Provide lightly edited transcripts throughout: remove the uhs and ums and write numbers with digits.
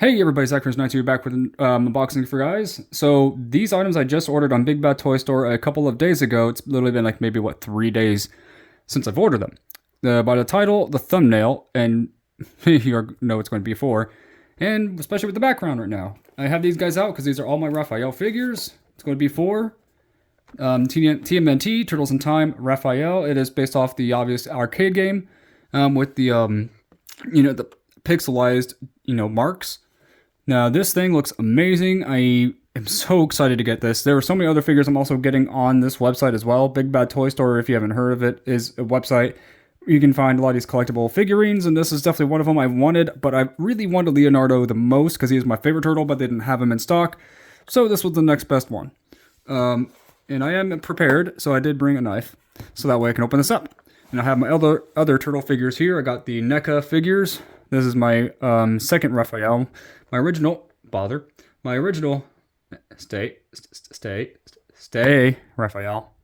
Hey everybody, Zachary92 back with unboxing for guys. So these items I just ordered on Big Bad Toy Store a couple of days ago. It's literally been like maybe 3 days since I've ordered them. By the title, the thumbnail, and you know it's going to be for, and especially with the background right now. I have these guys out because these are all my Raphael figures. It's going to be for TMNT Turtles in Time Raphael. It is based off the obvious arcade game with the the pixelized marks. Now, this thing looks amazing. I am so excited to get this. There are so many other figures I'm also getting on this website as well. Big Bad Toy Store, if you haven't heard of it, is a website. You can find a lot of these collectible figurines, and this is definitely one of them I wanted, but I really wanted Leonardo the most because he is my favorite turtle, but they didn't have him in stock. So this was the next best one. And I am prepared, so I did bring a knife, so that way I can open this up. And I have my other turtle figures here. I got the NECA figures. This is my second Raphael. My original, stay, Raphael.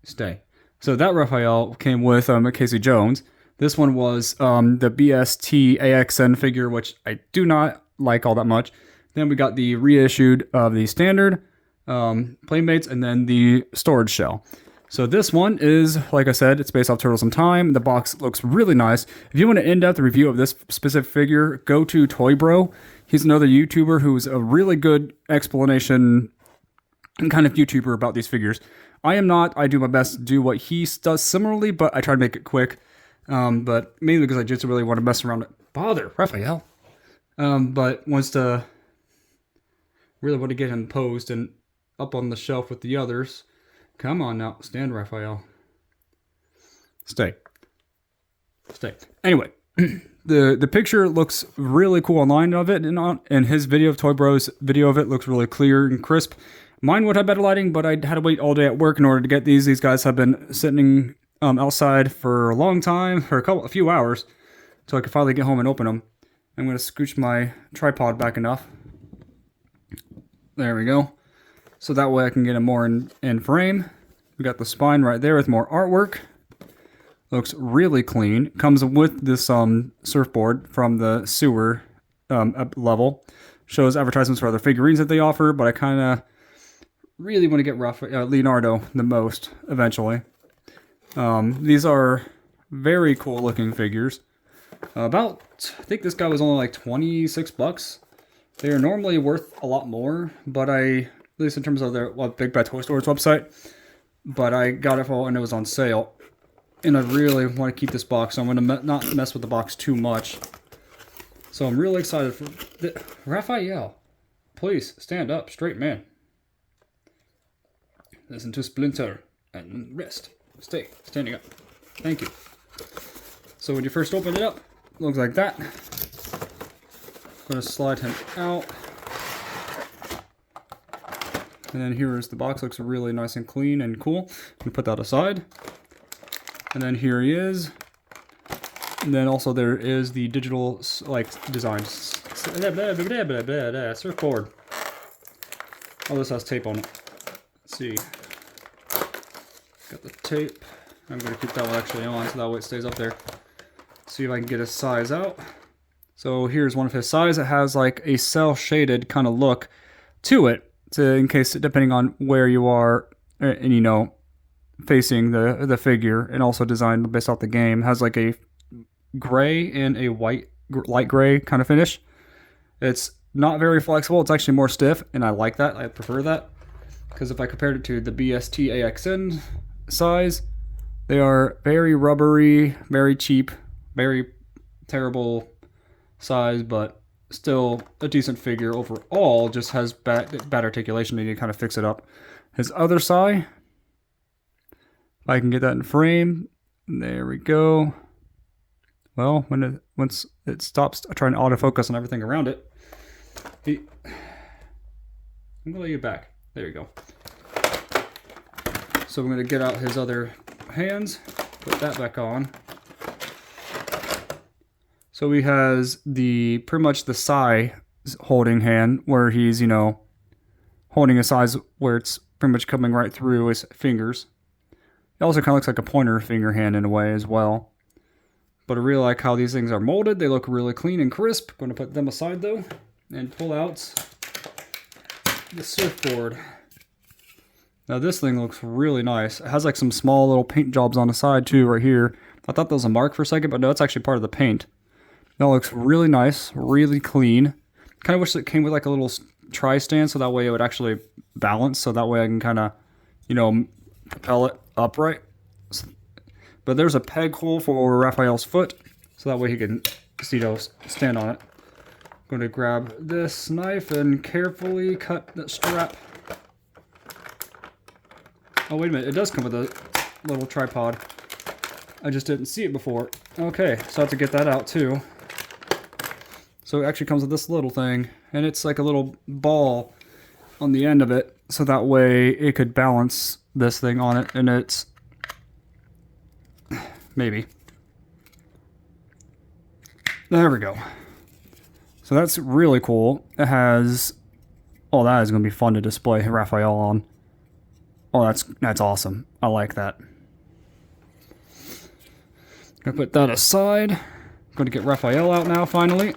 Stay. So that Raphael came with Casey Jones. This one was the BST AXN figure, which I do not like all that much. Then we got the reissued of the standard Playmates, and then the storage shell. So this one is, like I said, it's based off Turtles in Time. The box looks really nice. If you want an in-depth review of this specific figure, go to Toy Bro. He's another YouTuber who's a really good explanation kind of YouTuber about these figures. I am not. I do my best to do what he does similarly, but I try to make it quick. But mainly because I just really want to mess around. Bother, Raphael. But really want to get him posed and up on the shelf with the others. Come on now, stand, Raphael. Stay. Anyway, the picture looks really cool online of it, and his video of Toy Bro's video of it looks really clear and crisp. Mine would have better lighting, but I had to wait all day at work in order to get these. These guys have been sitting outside for a long time, for a few hours, so I could finally get home and open them. I'm going to scooch my tripod back enough. There we go. So that way I can get them more in frame. We got the spine right there with more artwork. Looks really clean. Comes with this surfboard from the sewer level. Shows advertisements for other figurines that they offer, but I kind of really want to get Leonardo the most eventually. These are very cool looking figures. I think this guy was only like 26 bucks. They are normally worth a lot more, but at least in terms of their Big Bad Toy Store's website, but I got it when it was on sale, and I really want to keep this box, so I'm going to not mess with the box too much. So I'm really excited for Raphael. Please stand up, straight man. Listen to Splinter and rest. Stay standing up. Thank you. So when you first open it up, it looks like that. I'm going to slide him out. And then here is the box. Looks really nice and clean and cool. We put that aside. And then here he is. And then also there is the digital design. Surfboard. Oh, this has tape on it. Let's see. Got the tape. I'm going to keep that one actually on so that way it stays up there. See if I can get his size out. So here's one of his size. It has like a cell shaded kind of look to it, in case depending on where you are, and facing the figure, and also designed based off the game. It has like a gray and a light gray kind of finish. It's not very flexible. It's actually more stiff, and I like that. I prefer that because if I compared it to the BST AXN size, they are very rubbery, very cheap, very terrible size, but still a decent figure overall. Just has bad articulation. You need to kind of fix it up. His other side, if I can get that in frame, there we go. Well, once it stops trying to autofocus on everything around it, I'm gonna lay you back. There you go. So I'm gonna get out his other hands, put that back on. So he has pretty much the sai holding hand, where he's, holding a size where it's pretty much coming right through his fingers. It also kind of looks like a pointer finger hand in a way as well. But I really like how these things are molded. They look really clean and crisp. Going to put them aside though and pull out the surfboard. Now this thing looks really nice. It has like some small little paint jobs on the side too right here. I thought that was a mark for a second, but no, it's actually part of the paint. That looks really nice, really clean. Kind of wish it came with like a little tri-stand so that way it would actually balance. So that way I can kind of, you know, propel it upright. But there's a peg hole for Raphael's foot, so that way he can, you know, stand on it. I'm going to grab this knife and carefully cut the strap. Oh, wait a minute. It does come with a little tripod. I just didn't see it before. Okay, so I have to get that out too. So it actually comes with this little thing, and it's like a little ball on the end of it, so that way it could balance this thing on it, and it's... maybe. There we go. So that's really cool. It has... oh, that is going to be fun to display Raphael on. Oh, that's awesome. I like that. Gonna put that aside. Gonna get Raphael out now, finally.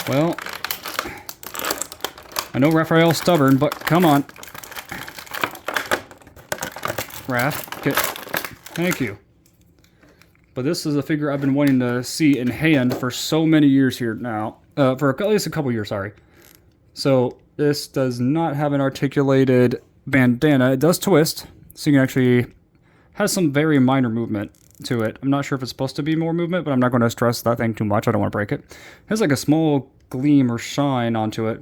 Well, I know Raphael's stubborn, but come on. Raph, get... thank you. But this is a figure I've been wanting to see in hand for so many years here now. For at least a couple years, sorry. So, this does not have an articulated bandana. It does twist, so you can actually... has some very minor movement to it. I'm not sure if it's supposed to be more movement, but I'm not going to stress that thing too much. I don't want to break it. It has like a small gleam or shine onto it.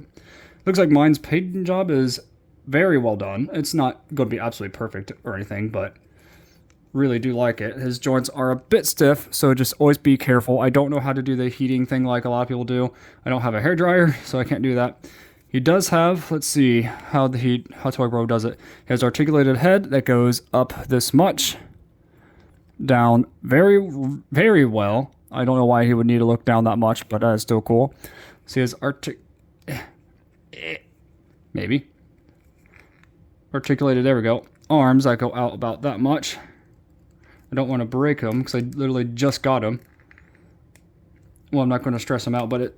Looks like mine's paint job is very well done. It's not going to be absolutely perfect or anything, but really do like it. His joints are a bit stiff, so just always be careful. I don't know how to do the heating thing like a lot of people do. I don't have a hairdryer, so I can't do that. He does have, let's see how Toy Bro does it. He has articulated head that goes up this much, down very, very well. I don't know why he would need to look down that much, but that is still cool. So he has maybe. Articulated, there we go. Arms that go out about that much. I don't want to break them because I literally just got him. Well, I'm not going to stress him out, but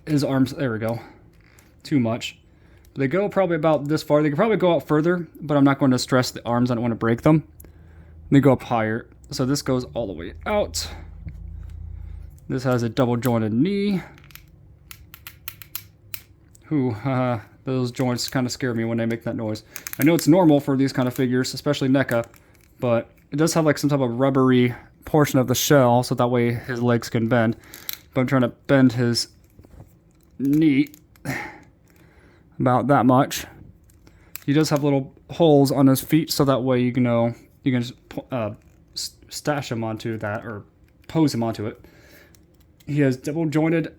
his arms, there we go. Too much. They go probably about this far. They could probably go out further, but I'm not going to stress the arms. I don't want to break them. They go up higher. So this goes all the way out. This has a double jointed knee. Those joints kind of scare me when they make that noise. I know it's normal for these kind of figures, especially NECA, but it does have like some type of rubbery portion of the shell, so that way his legs can bend. But I'm trying to bend his knee about that much. He does have little holes on his feet, so that way you can just stash him onto that or pose him onto it. He has double jointed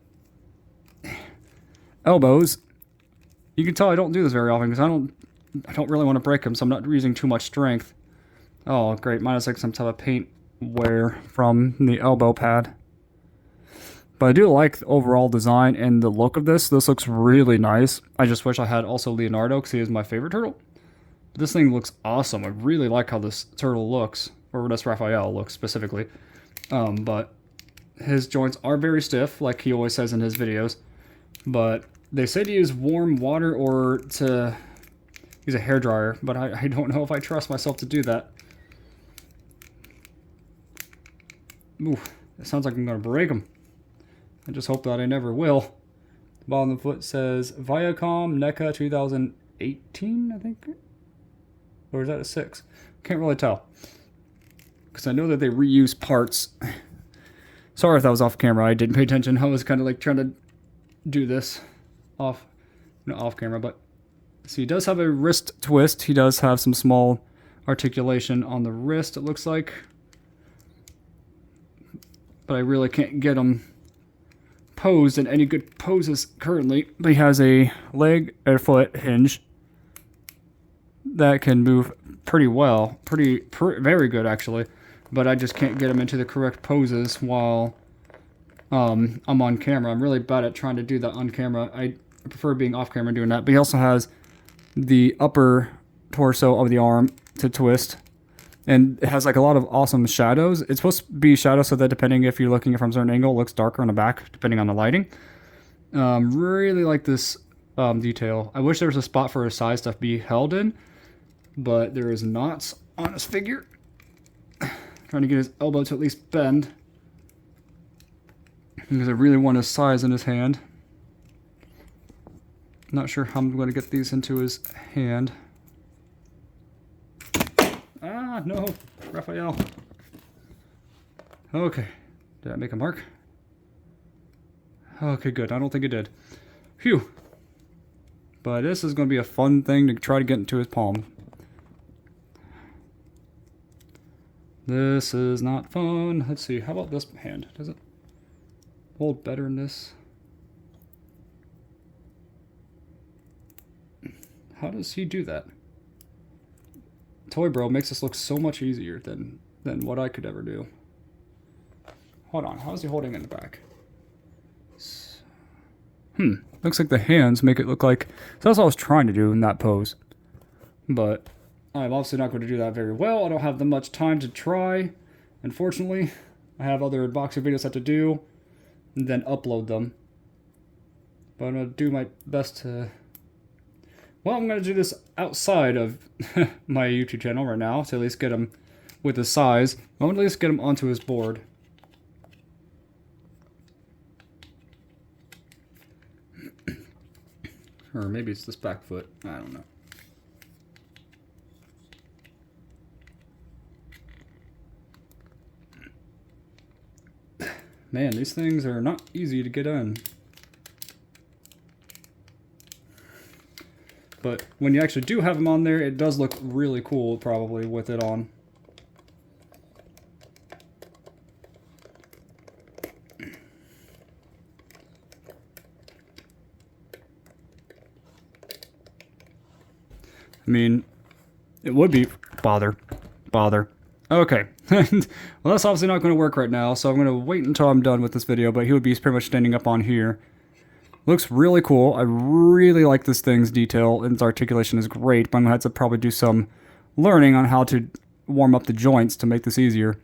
elbows. You can tell I don't do this very often because I don't really want to break him, so I'm not using too much strength. Oh, great. Mine has like some type of paint wear from the elbow pad. But I do like the overall design and the look of this. This looks really nice. I just wish I had also Leonardo because he is my favorite turtle. But this thing looks awesome. I really like how this turtle looks, or this Raphael looks specifically. But his joints are very stiff, like he always says in his videos. But they say to use warm water or to use a hairdryer, but I don't know if I trust myself to do that. Ooh, it sounds like I'm going to break them. I just hope that I never will. The bottom of the foot says Viacom NECA 2018, I think? Or is that a 6? Can't really tell. Because I know that they reuse parts. Sorry if that was off camera. I didn't pay attention. I was kind of like trying to do this off camera. But so he does have a wrist twist. He does have some small articulation on the wrist, it looks like. But I really can't get him posed in any good poses currently. But he has a leg and foot hinge that can move pretty well, very good actually. But I just can't get him into the correct poses while I'm on camera. I'm really bad at trying to do that on camera. I prefer being off camera doing that. But he also has the upper torso of the arm to twist, And it has like a lot of awesome shadows. It's supposed to be shadow so that depending if you're looking from a certain angle, it looks darker on the back, depending on the lighting. Really like this detail. I wish there was a spot for his size to be held in, but there is not on his figure. Trying to get his elbow to at least bend, because I really want his size in his hand. Not sure how I'm going to get these into his hand. Ah, no, Raphael. Okay, did I make a mark? Okay, good. I don't think it did. Phew. But this is going to be a fun thing to try to get into his palm. This is not fun. Let's see. How about this hand? Does it hold better in this? How does he do that? Toy Bro makes this look so much easier than what I could ever do. Hold on. How is he holding in the back? Looks like the hands make it look like... So that's what I was trying to do in that pose. But I'm obviously not going to do that very well. I don't have that much time to try. Unfortunately, I have other unboxing videos I have to do and then upload them. But I'm going to do my best to... Well, I'm going to do this outside of my YouTube channel right now to at least get him with his size. I want to at least get him onto his board. Or maybe it's this back foot. I don't know. Man, these things are not easy to get in. But when you actually do have them on there, it does look really cool, probably, with it on. I mean, it would be... Bother. Okay. Well, that's obviously not going to work right now, so I'm going to wait until I'm done with this video, but he would be pretty much standing up on here. Looks really cool. I really like this thing's detail, and its articulation is great, but I'm going to have to probably do some learning on how to warm up the joints to make this easier.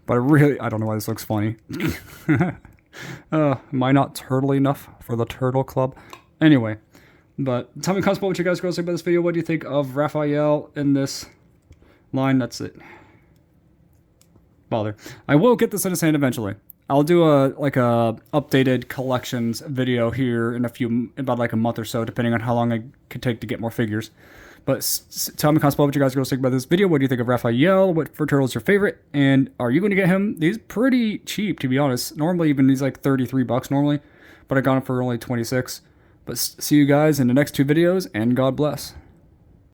But I don't know why this looks funny. Am I not turtle enough for the Turtle Club? Anyway. But tell me in the comments below what you guys are going to say about this video. What do you think of Raphael in this line? That's it. Bother. I will get this in his hand eventually. I'll do a updated collections video here in about like a month or so, depending on how long it could take to get more figures. But tell me in the comments below what you guys are going to think about this video. What do you think of Raphael? What for turtle is your favorite? And are you going to get him? He's pretty cheap, to be honest. Normally, even he's like 33 bucks normally, but I got him for only 26. But see you guys in the next two videos, and God bless.